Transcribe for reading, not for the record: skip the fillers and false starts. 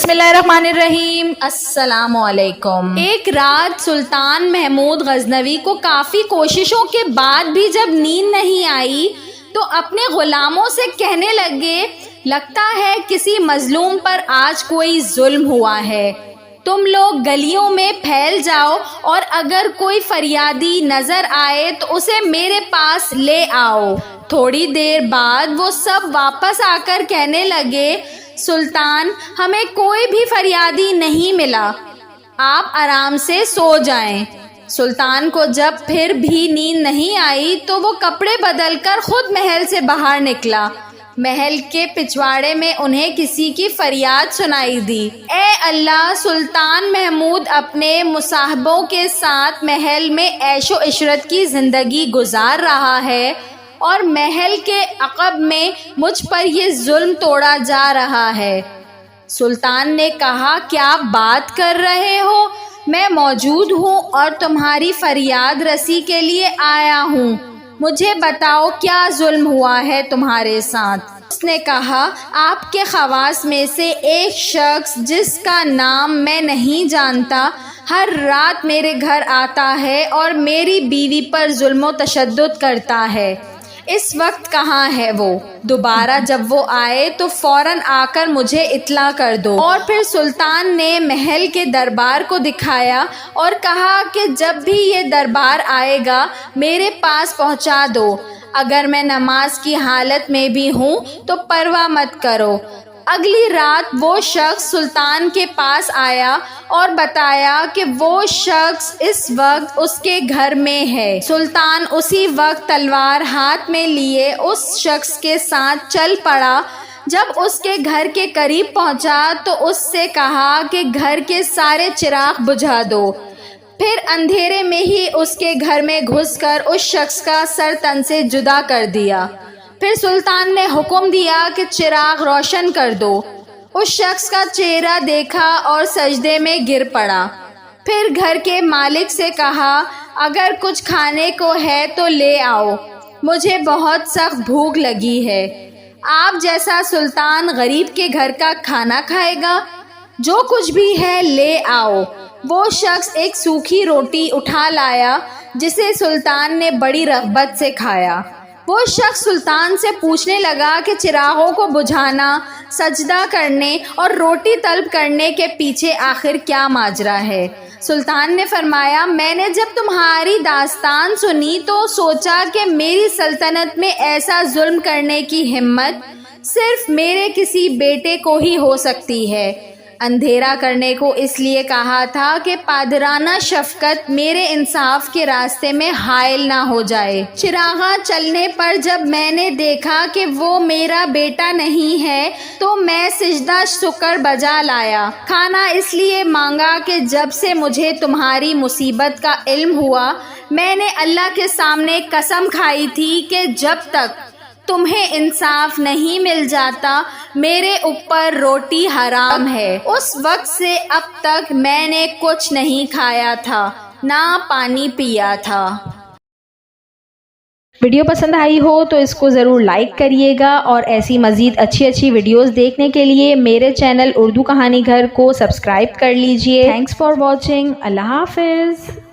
बिस्मिल्लाहिर्रहमानिर्रहीम। अस्सलाम वालेकुम। एक रात सुल्तान महमूद गजनवी को काफ़ी कोशिशों के बाद भी जब नींद नहीं आई तो अपने ग़ुलामों से कहने लगे, लगता है किसी मजलूम पर आज कोई जुल्म हुआ है। तुम लोग गलियों में फैल जाओ और अगर कोई फरियादी नज़र आए तो उसे मेरे पास ले आओ। थोड़ी देर बाद वो सब वापस आकर कहने लगे, सुल्तान, हमें कोई भी फरियादी नहीं मिला, आप आराम से सो जाएं। सुल्तान को जब फिर भी नींद नहीं आई तो वो कपड़े बदलकर खुद महल से बाहर निकला। महल के पिछवाड़े में उन्हें किसी की फरियाद सुनाई दी, ए अल्लाह, सुल्तान महमूद अपने मुसाहबों के साथ महल में ऐशो इशरत की ज़िंदगी गुजार रहा है और महल के अक़ब में मुझ पर ये जुल्म तोड़ा जा रहा है। सुल्तान ने कहा, क्या बात कर रहे हो? मैं मौजूद हूँ और तुम्हारी फरियाद रसी के लिए आया हूँ। मुझे बताओ क्या जुल्म हुआ है तुम्हारे साथ। उसने कहा, आपके खवास में से एक शख्स जिसका नाम मैं नहीं जानता हर रात मेरे घर आता है और मेरी बीवी पर जुल्म तशद्दुद करता है। इस वक्त कहाँ है वो? दोबारा जब वो आए तो फ़ौरन आकर मुझे इत्ला कर दो। और फिर सुल्तान ने महल के दरबार को दिखाया और कहा कि जब भी ये दरबार आएगा मेरे पास पहुँचा दो। अगर मैं नमाज की हालत में भी हूँ तो परवाह मत करो। अगली रात वो शख्स सुल्तान के पास आया और बताया कि वो शख्स इस वक्त उसके घर में है। सुल्तान उसी वक्त तलवार हाथ में लिए उस शख्स के साथ चल पड़ा। जब उसके घर के करीब पहुंचा तो उससे कहा कि घर के सारे चिराग बुझा दो। फिर अंधेरे में ही उसके घर में घुसकर उस शख्स का सर तन से जुदा कर दिया। फिर सुल्तान ने हुक्म दिया कि चिराग रोशन कर दो। उस शख्स का चेहरा देखा और सजदे में गिर पड़ा। फिर घर के मालिक से कहा, अगर कुछ खाने को है तो ले आओ, मुझे बहुत सख्त भूख लगी है। आप जैसा सुल्तान गरीब के घर का खाना खाएगा? जो कुछ भी है ले आओ। वो शख्स एक सूखी रोटी उठा लाया जिसे सुल्तान ने बड़ी रग़बत से खाया। वो शख्स सुल्तान से पूछने लगा कि चिरागों को बुझाना, सजदा करने और रोटी तलब करने के पीछे आखिर क्या माजरा है। सुल्तान ने फरमाया, मैंने जब तुम्हारी दास्तान सुनी तो सोचा कि मेरी सल्तनत में ऐसा जुल्म करने की हिम्मत सिर्फ मेरे किसी बेटे को ही हो सकती है। अंधेरा करने को इसलिए कहा था कि पादराना शफकत मेरे इंसाफ के रास्ते में हाइल ना हो जाए। चिरागा चलने पर जब मैंने देखा कि वो मेरा बेटा नहीं है तो मैं सिजदा शुक्र बजा लाया। खाना इसलिए मांगा कि जब से मुझे तुम्हारी मुसीबत का इल्म हुआ मैंने अल्लाह के सामने कसम खाई थी कि जब तक तुम्हें इंसाफ नहीं मिल जाता मेरे ऊपर रोटी हराम है। उस वक्त से अब तक मैंने कुछ नहीं खाया था, ना पानी पिया था। वीडियो पसंद आई हो तो इसको ज़रूर लाइक करिएगा और ऐसी मज़ीद अच्छी वीडियोस देखने के लिए मेरे चैनल उर्दू कहानी घर को सब्सक्राइब कर लीजिए। Thanks for watching. अल्लाह हाफिज़।